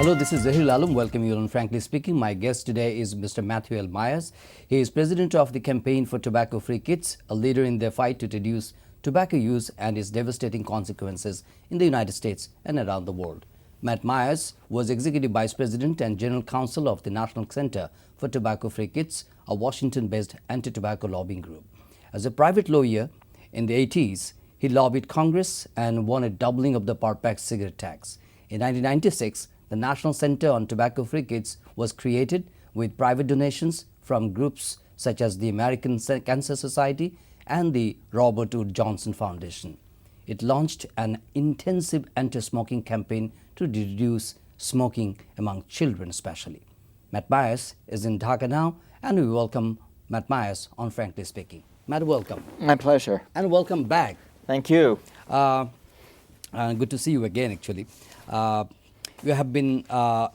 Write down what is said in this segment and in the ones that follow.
Hello, this is Zahir Alam. Welcome you on Frankly Speaking. My guest today is Mr. Matthew L. Myers. He is president of the Campaign for Tobacco-Free Kids, a leader in the fight to reduce tobacco use and its devastating consequences in the United States and around the world. Matt Myers was Executive Vice President and General Counsel of the National Center for Tobacco-Free Kids, a Washington-based anti-tobacco lobbying group. As a private lawyer in the 80s, he lobbied Congress and won a doubling of the per-pack cigarette tax. In 1996, the National Center on Tobacco-Free Kids was created with private donations from groups such as the American Cancer Society and the Robert Wood Johnson Foundation. It launched an intensive anti-smoking campaign to reduce smoking among children especially. Matt Myers is in Dhaka now, and we welcome Matt Myers on Frankly Speaking. Matt, welcome. My pleasure. And welcome back. Thank you. Good to see you again, actually. You have been a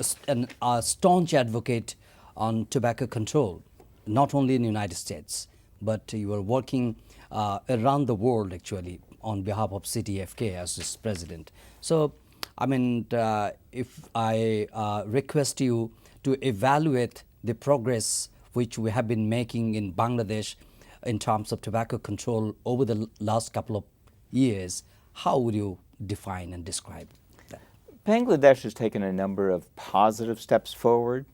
staunch advocate on tobacco control, not only in the United States, but you are working around the world, actually, on behalf of CTFK as its president. So, I mean, if I request you to evaluate the progress which we have been making in Bangladesh in terms of tobacco control over the last couple of years, how would you define and describe that? Bangladesh has taken a number of positive steps forward.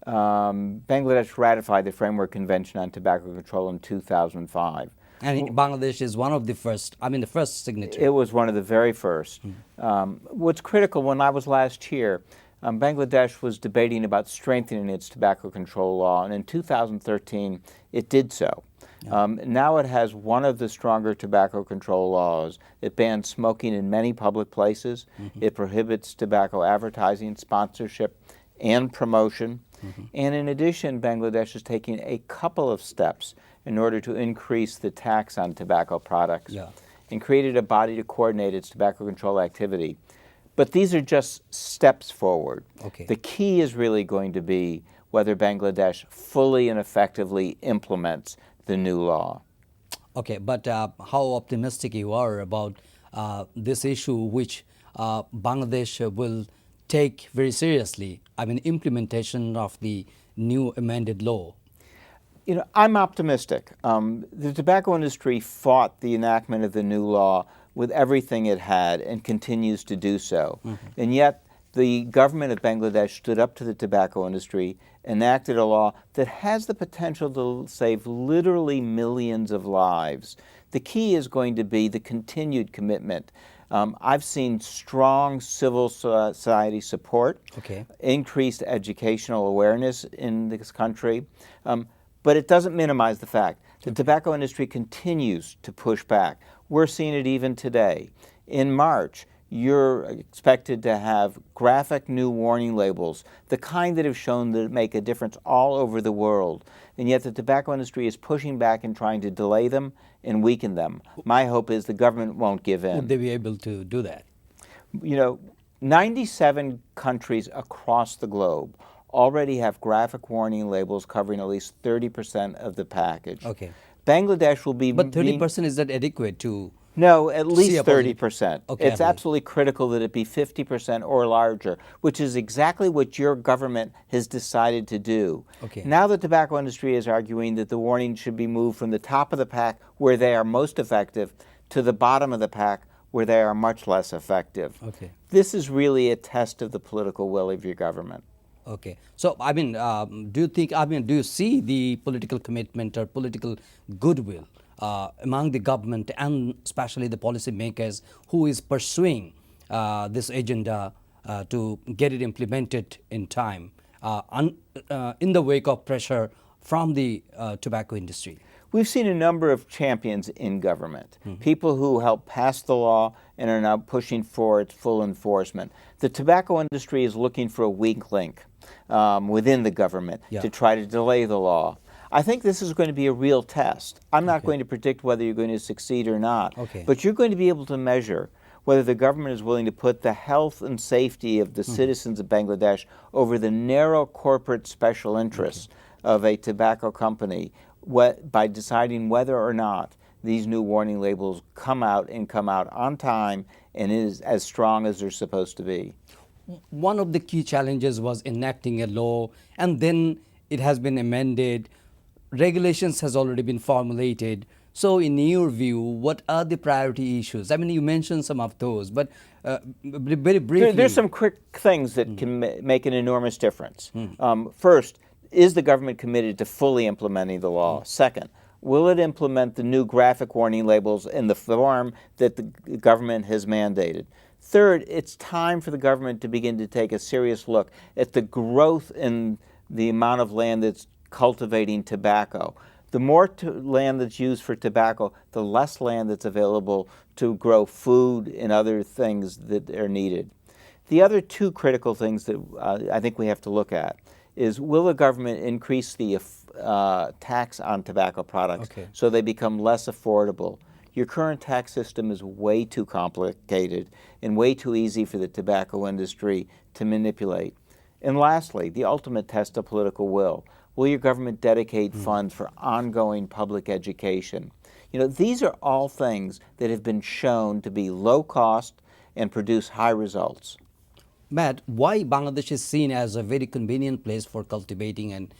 Bangladesh ratified the Framework Convention on Tobacco Control in 2005. And Bangladesh is one of the first, the first signatory. It was one of the very first. What's critical, when I was last here, Bangladesh was debating about strengthening its tobacco control law, and in 2013 it did so. Now it has one of the stronger tobacco control laws. It bans smoking in many public places. It prohibits tobacco advertising, sponsorship, and promotion. And in addition, Bangladesh is taking a couple of steps in order to increase the tax on tobacco products and created a body to coordinate its tobacco control activity. But these are just steps forward. The key is really going to be whether Bangladesh fully and effectively implements the new law. Okay, but how optimistic you are about this issue, which Bangladesh will take very seriously, implementation of the new amended law? You know, I'm optimistic. The tobacco industry fought the enactment of the new law with everything it had and continues to do so. And yet, the government of Bangladesh stood up to the tobacco industry, enacted a law that has the potential to save literally millions of lives. The key is going to be the continued commitment. I've seen strong civil society support, increased educational awareness in this country, but it doesn't minimize the fact the tobacco industry continues to push back. We're seeing it even today. In March, you're expected to have graphic new warning labels, the kind that have shown that make a difference all over the world. And yet the tobacco industry is pushing back and trying to delay them and weaken them. My hope is the government won't give in. Would they be able to do that? You know, 97 countries across the globe already have graphic warning labels covering at least 30% of the package. Bangladesh will be... But 30% is that adequate to... No, at least 30%. It's absolutely absolutely critical that it be 50% or larger, which is exactly what your government has decided to do. Now the tobacco industry is arguing that the warning should be moved from the top of the pack, where they are most effective, to the bottom of the pack, where they are much less effective. This is really a test of the political will of your government. So, do you think, do you see the political commitment or political goodwill among the government and especially the policymakers who is pursuing this agenda to get it implemented in time in the wake of pressure from the tobacco industry? We've seen a number of champions in government, people who helped pass the law and are now pushing for its full enforcement. The tobacco industry is looking for a weak link within the government to try to delay the law. I think this is going to be a real test. I'm not going to predict whether you're going to succeed or not, but you're going to be able to measure whether the government is willing to put the health and safety of the citizens of Bangladesh over the narrow corporate special interests of a tobacco company by deciding whether or not these new warning labels come out on time and is as strong as they're supposed to be. one of the key challenges was enacting a law, and then it has been amended. Regulations has already been formulated. So in your view, what are the priority issues? I mean, you mentioned some of those, but very briefly. There's some quick things that can make an enormous difference. First, is the government committed to fully implementing the law? Second, will it implement the new graphic warning labels in the form that the government has mandated? Third, it's time for the government to begin to take a serious look at the growth in the amount of land that's cultivating tobacco. The more land that's used for tobacco, the less land that's available to grow food and other things that are needed. The other two critical things that I think we have to look at is, will the government increase the tax on tobacco products so they become less affordable? Your current tax system is way too complicated and way too easy for the tobacco industry to manipulate. And lastly, the ultimate test of political will. Will your government dedicate funds for ongoing public education? You know, these are all things that have been shown to be low cost and produce high results. Matt, why Bangladesh is seen as a very convenient place for cultivating and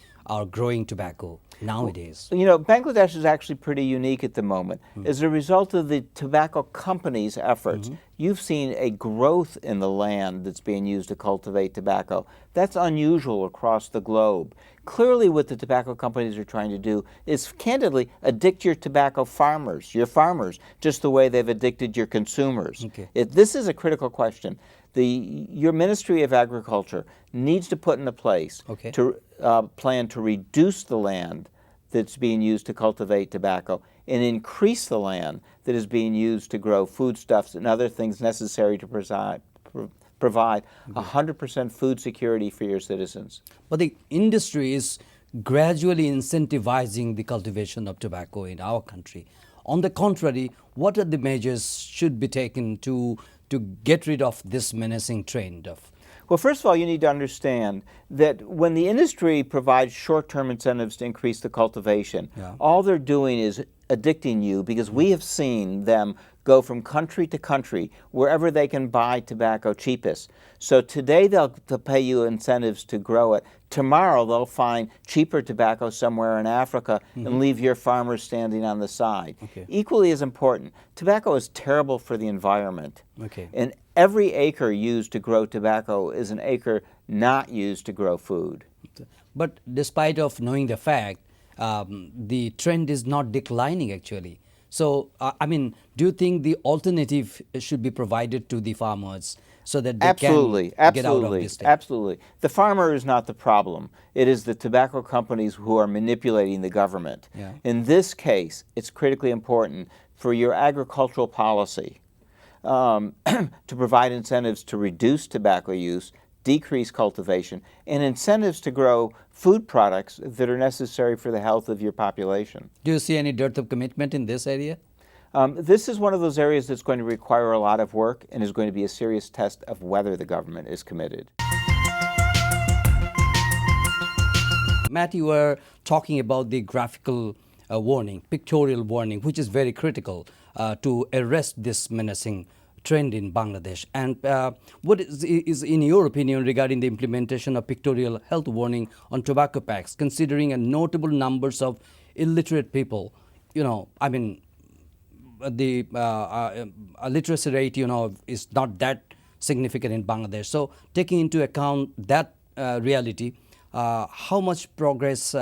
growing tobacco nowadays? You know, Bangladesh is actually pretty unique at the moment. As a result of the tobacco companies' efforts, you've seen a growth in the land that's being used to cultivate tobacco. That's unusual across the globe. Clearly what the tobacco companies are trying to do is, candidly, addict your tobacco farmers, just the way they've addicted your consumers. This is a critical question. Your Ministry of Agriculture needs to put into place to plan to reduce the land that's being used to cultivate tobacco and increase the land that is being used to grow foodstuffs and other things necessary to provide 100% food security for your citizens. But the industry is gradually incentivizing the cultivation of tobacco in our country. On the contrary, what are the measures should be taken to get rid of this menacing trend of? Well, first of all, you need to understand that when the industry provides short-term incentives to increase the cultivation, all they're doing is addicting you, because we have seen them go from country to country wherever they can buy tobacco cheapest. So today they'll pay you incentives to grow it. Tomorrow they'll find cheaper tobacco somewhere in Africa and leave your farmers standing on the side. Equally as important, tobacco is terrible for the environment. And every acre used to grow tobacco is an acre not used to grow food. But despite of knowing the fact, the trend is not declining actually. So, I mean, do you think the alternative should be provided to the farmers so that they can get out of this state? Absolutely. The farmer is not the problem. It is the tobacco companies who are manipulating the government. In this case, it's critically important for your agricultural policy to provide incentives to reduce tobacco use, decrease cultivation, and incentives to grow food products that are necessary for the health of your population. Do you see any dearth of commitment in this area? This is one of those areas that's going to require a lot of work and is going to be a serious test of whether the government is committed. Matt, you were talking about the graphical warning, pictorial warning, which is very critical to arrest this menacing trend in Bangladesh. And what is in your opinion regarding the implementation of pictorial health warning on tobacco packs, considering a notable numbers of illiterate people? You know, I mean, the literacy rate, you know, is not that significant in Bangladesh. So taking into account that reality, how much progress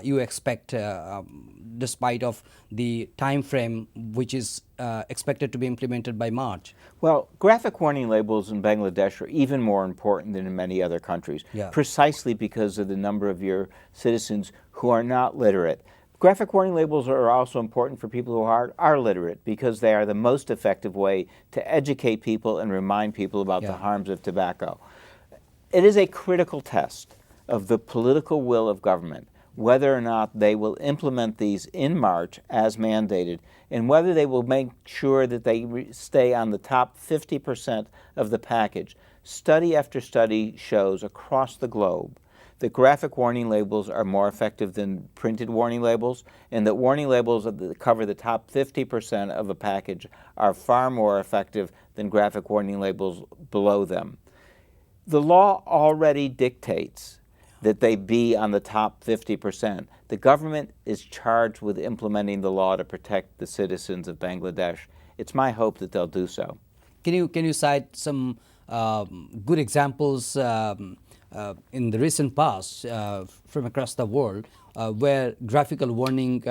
you expect despite of the time frame which is expected to be implemented by March? Well, graphic warning labels in Bangladesh are even more important than in many other countries, precisely because of the number of your citizens who are not literate. Graphic warning labels are also important for people who are literate, because they are the most effective way to educate people and remind people about the harms of tobacco. It is a critical test of the political will of government whether or not they will implement these in March as mandated, and whether they will make sure that they stay on the top 50% of the package. Study after study shows across the globe that graphic warning labels are more effective than printed warning labels, and that warning labels that cover the top 50% of a package are far more effective than graphic warning labels below them. The law already dictates that they be on the top 50%. The government is charged with implementing the law to protect the citizens of Bangladesh. It's my hope that they'll do so. Can you cite some good examples in the recent past from across the world where graphical warning,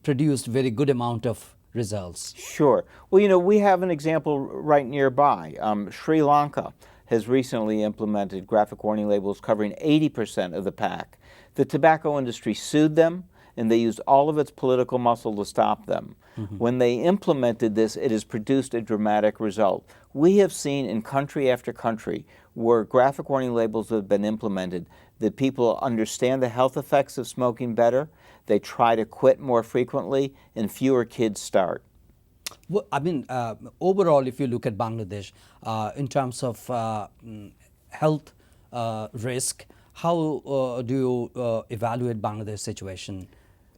produced very good amount of results? Sure. Well, we have an example right nearby. Sri Lanka has recently implemented graphic warning labels covering 80% of the pack. The tobacco industry sued them, and they used all of its political muscle to stop them. When they implemented this, it has produced a dramatic result. We have seen in country after country where graphic warning labels have been implemented that people understand the health effects of smoking better, they try to quit more frequently, and fewer kids start. Well, overall, if you look at Bangladesh, in terms of health risk, how do you evaluate Bangladesh's situation?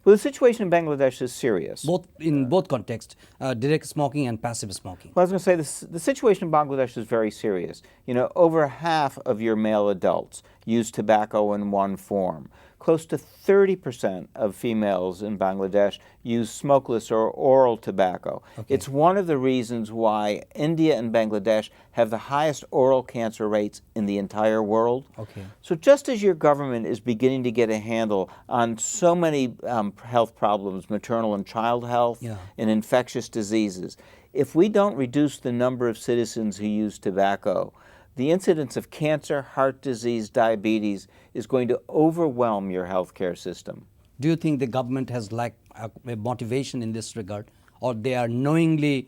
Well, the situation in Bangladesh is serious. In both contexts, direct smoking and passive smoking. Well, I was going to say the situation in Bangladesh is very serious. Over half of your male adults use tobacco in one form. Close to 30% of females in Bangladesh use smokeless or oral tobacco. Okay. It's one of the reasons why India and Bangladesh have the highest oral cancer rates in the entire world. Okay. So just as your government is beginning to get a handle on so many health problems, maternal and child health, and infectious diseases, if we don't reduce the number of citizens who use tobacco, the incidence of cancer, heart disease, diabetes is going to overwhelm your healthcare system. Do you think the government has lacked motivation in this regard, or they are knowingly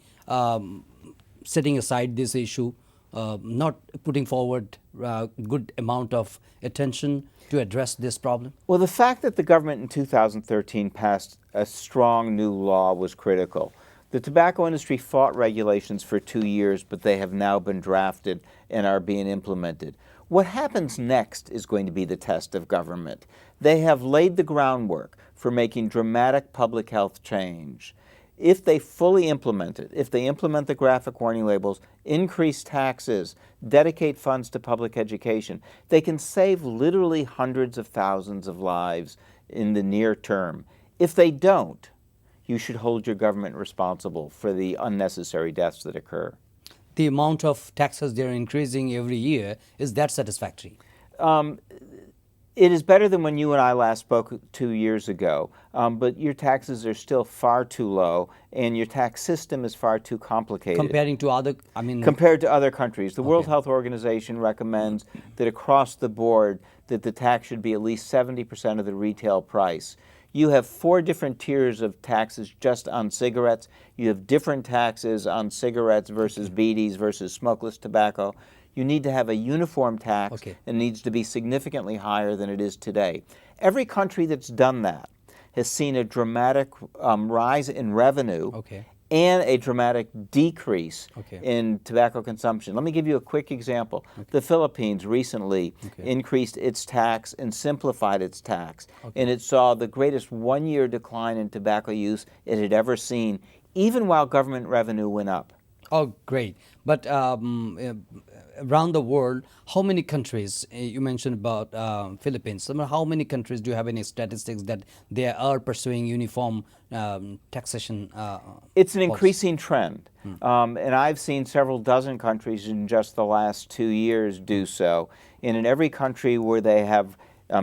setting aside this issue, not putting forward a good amount of attention to address this problem? Well, the fact that the government in 2013 passed a strong new law was critical. The tobacco industry fought regulations for 2 years, but they have now been drafted and are being implemented. What happens next is going to be the test of government. They have laid the groundwork for making dramatic public health change. If they fully implement it, if they implement the graphic warning labels, increase taxes, dedicate funds to public education, they can save literally hundreds of thousands of lives in the near term. If they don't, you should hold your government responsible for the unnecessary deaths that occur. The amount of taxes they're increasing every year, is that satisfactory? It is better than when you and I last spoke 2 years ago, but your taxes are still far too low, and your tax system is far too complicated. Comparing to other, Compared to other countries. The World Health Organization recommends that across the board that the tax should be at least 70% of the retail price. You have 4 different tiers of taxes just on cigarettes. You have different taxes on cigarettes versus beedies versus smokeless tobacco. You need to have a uniform tax, and needs to be significantly higher than it is today. Every country that's done that has seen a dramatic rise in revenue and a dramatic decrease in tobacco consumption. Let me give you a quick example. The Philippines recently increased its tax and simplified its tax, and it saw the greatest one-year decline in tobacco use it had ever seen, even while government revenue went up. Oh, great. But around the world, how many countries, you mentioned about Philippines, how many countries, do you have any statistics that they are pursuing uniform taxation? It's an increasing trend. And I've seen several dozen countries in just the last 2 years do so. And in every country where they have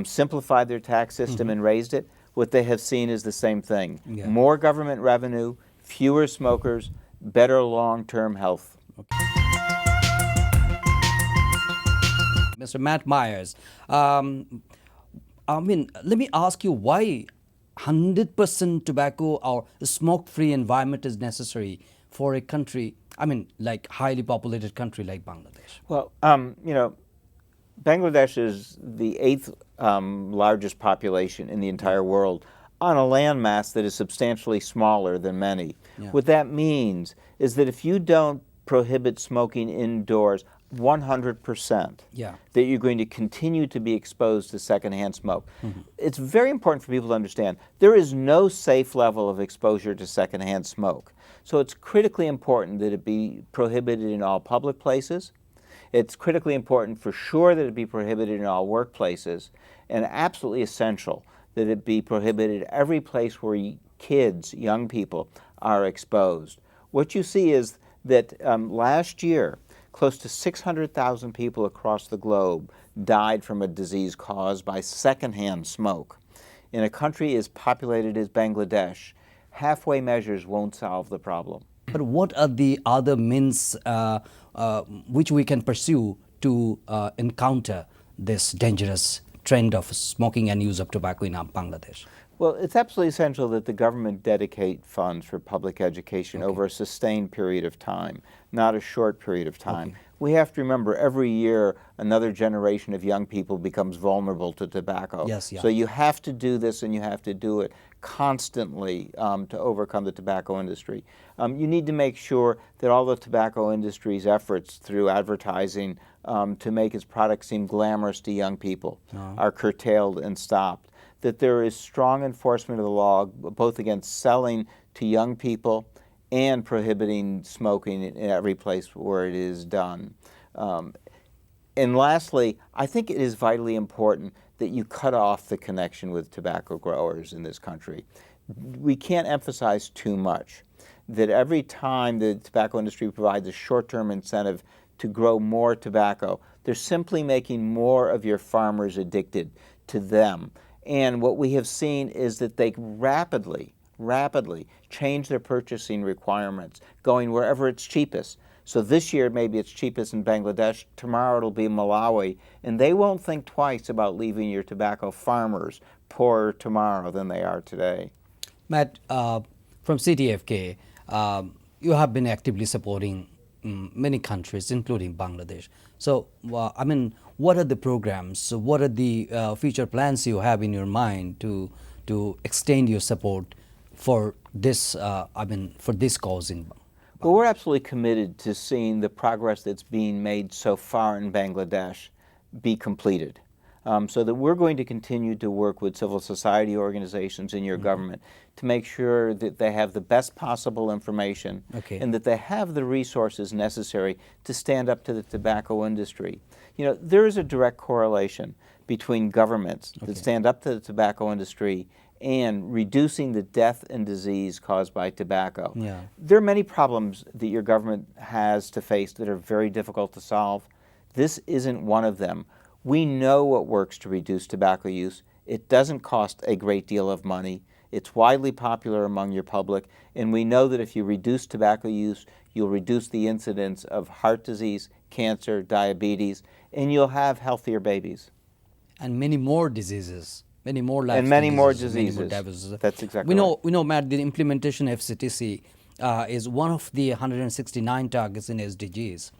simplified their tax system and raised it, what they have seen is the same thing. More government revenue, fewer smokers, better long-term health. Mr. Matt Myers, let me ask you why 100% tobacco or smoke-free environment is necessary for a country, like highly populated country like Bangladesh? Well, Bangladesh is the 8th largest population in the entire world on a landmass that is substantially smaller than many. What that means is that if you don't prohibit smoking indoors 100%, that you're going to continue to be exposed to secondhand smoke. It's very important for people to understand there is no safe level of exposure to secondhand smoke. So it's critically important that it be prohibited in all public places. It's critically important for sure that it be prohibited in all workplaces, and absolutely essential that it be prohibited every place where kids, young people, are exposed. What you see is that last year, close to 600,000 people across the globe died from a disease caused by secondhand smoke. In a country as populated as Bangladesh, halfway measures won't solve the problem. But what are the other means which we can pursue to encounter this dangerous trend of smoking and use of tobacco in Bangladesh? Well, it's absolutely essential that the government dedicate funds for public education over a sustained period of time, not a short period of time. We have to remember every year another generation of young people becomes vulnerable to tobacco. So you have to do this, and you have to do it constantly to overcome the tobacco industry. You need to make sure that all the tobacco industry's efforts through advertising to make its products seem glamorous to young people are curtailed and stopped. That there is strong enforcement of the law, both against selling to young people and prohibiting smoking in every place where it is done. And lastly, I think it is vitally important that you cut off the connection with tobacco growers in this country. We can't emphasize too much that every time the tobacco industry provides a short-term incentive to grow more tobacco, they're simply making more of your farmers addicted to them. And what we have seen is that they rapidly change their purchasing requirements, going wherever it's cheapest. So this year maybe it's cheapest in Bangladesh, tomorrow it'll be Malawi, and they won't think twice about leaving your tobacco farmers poorer tomorrow than they are today. Matt, from CTFK, you have been actively supporting many countries, including Bangladesh. So, I mean, what are the programs? What are the future plans you have in your mind to extend your support for this? For this cause in Bangladesh? Well, we're absolutely committed to seeing the progress that's being made so far in Bangladesh be completed. So that we're going to continue to work with civil society organizations in your government to make sure that they have the best possible information and that they have the resources necessary to stand up to the tobacco industry. You know, there is a direct correlation between governments that stand up to the tobacco industry and reducing the death and disease caused by tobacco. There are many problems that your government has to face that are very difficult to solve. This isn't one of them. We know what works to reduce tobacco use. It doesn't cost a great deal of money. It's widely popular among your public, and we know that if you reduce tobacco use, you'll reduce the incidence of heart disease, cancer, diabetes, and you'll have healthier babies. And many more diseases, many more life and many more diseases. diseases. That's exactly right. We know, Matt, the implementation of FCTC is one of the 169 targets in SDGs.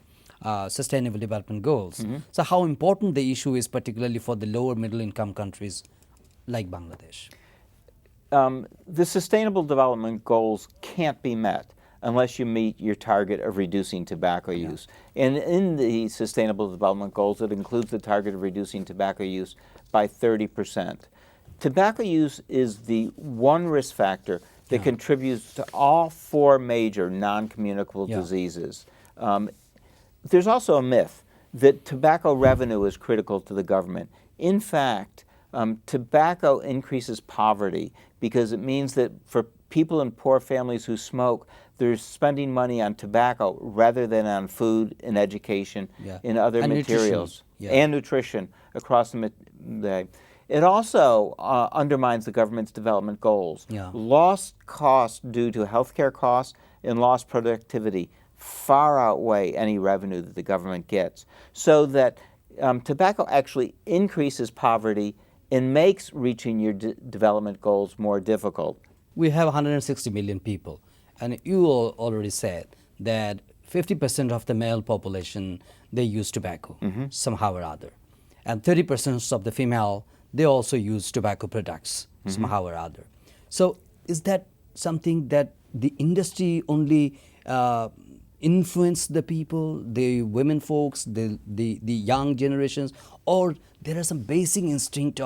Sustainable Development Goals. So how important the issue is, particularly for the lower middle income countries like Bangladesh? The Sustainable Development Goals can't be met unless you meet your target of reducing tobacco use. And in the Sustainable Development Goals, it includes the target of reducing tobacco use by 30%. Tobacco use is the one risk factor that contributes to all four major non-communicable diseases. There's also a myth that tobacco revenue is critical to the government. In fact, tobacco increases poverty because it means that for people in poor families who smoke, they're spending money on tobacco rather than on food and education and other materials and nutrition across the day. It also undermines the government's development goals. Lost costs due to healthcare costs and lost productivity far outweigh any revenue that the government gets, so that tobacco actually increases poverty and makes reaching your development goals more difficult. We have 160 million people, and you already said that 50% of the male population, they use tobacco somehow or other, and 30% of the female, they also use tobacco products somehow or other. So is that something that the industry only influence the people, the women folks, the young generations, or there are some basic instinct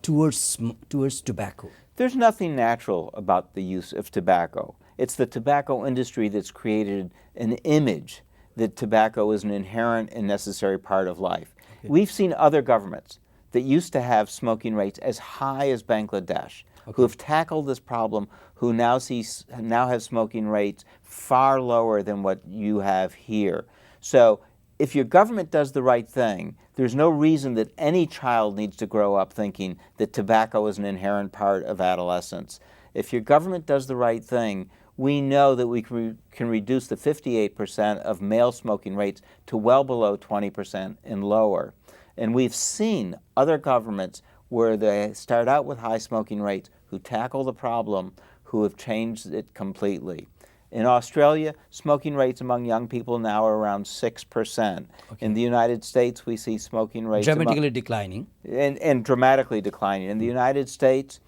towards tobacco? There's nothing natural about the use of tobacco. It's the tobacco industry that's created an image that tobacco is an inherent and necessary part of life. We've seen other governments that used to have smoking rates as high as Bangladesh, who have tackled this problem, who now have smoking rates far lower than what you have here. So if your government does the right thing, there's no reason that any child needs to grow up thinking that tobacco is an inherent part of adolescence. If your government does the right thing, we know that we can reduce the 58% of male smoking rates to well below 20% and lower. And we've seen other governments where they start out with high smoking rates, who tackle the problem, who have changed it completely. In Australia, smoking rates among young people now are around 6%. In the United States, we see smoking rates dramatically declining. And dramatically declining. In the United States,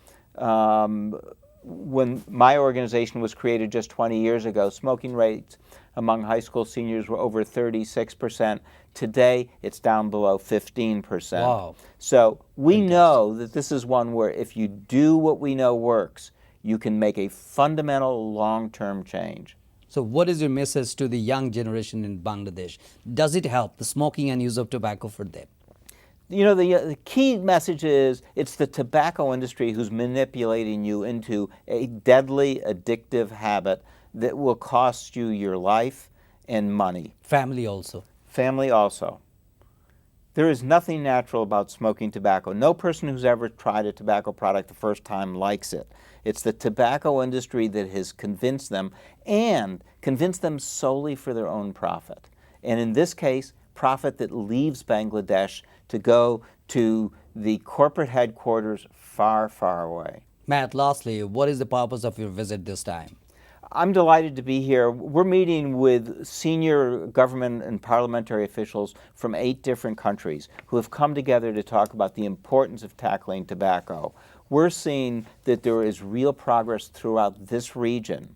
when my organization was created just 20 years ago, smoking rates among high school seniors were over 36%. Today, it's down below 15%. Wow. So we know that this is one where if you do what we know works, you can make a fundamental long-term change. So what is your message to the young generation in Bangladesh? Does it help, the smoking and use of tobacco for them? You know, the key message is it's the tobacco industry who's manipulating you into a deadly, addictive habit that will cost you your life and money. Family also. Family also. There is nothing natural about smoking tobacco. No person who's ever tried a tobacco product the first time likes it. It's the tobacco industry that has convinced them, and convinced them solely for their own profit. And in this case, profit that leaves Bangladesh to go to the corporate headquarters far, far away. Matt, lastly, what is the purpose of your visit this time? I'm delighted to be here. We're meeting with senior government and parliamentary officials from 8 different countries who have come together to talk about the importance of tackling tobacco. We're seeing that there is real progress throughout this region.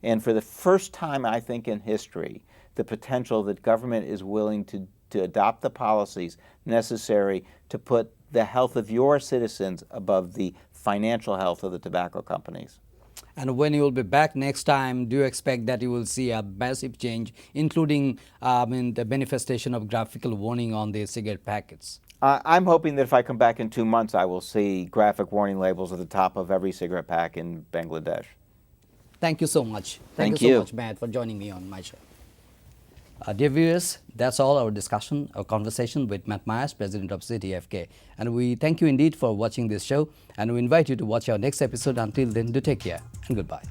And for the first time, I think, in history, the potential that government is willing to adopt the policies necessary to put the health of your citizens above the financial health of the tobacco companies. And when you will be back next time, do you expect that you will see a massive change, including in the manifestation of graphical warning on the cigarette packets? I'm hoping that if I come back in 2 months, I will see graphic warning labels at the top of every cigarette pack in Bangladesh. Thank you so much. Thank you you so much, Matt, for joining me on my show. Dear viewers, that's all our discussion, our conversation with Matt Myers, President of CTFK. And we thank you indeed for watching this show, and we invite you to watch our next episode. Until then, do take care and goodbye.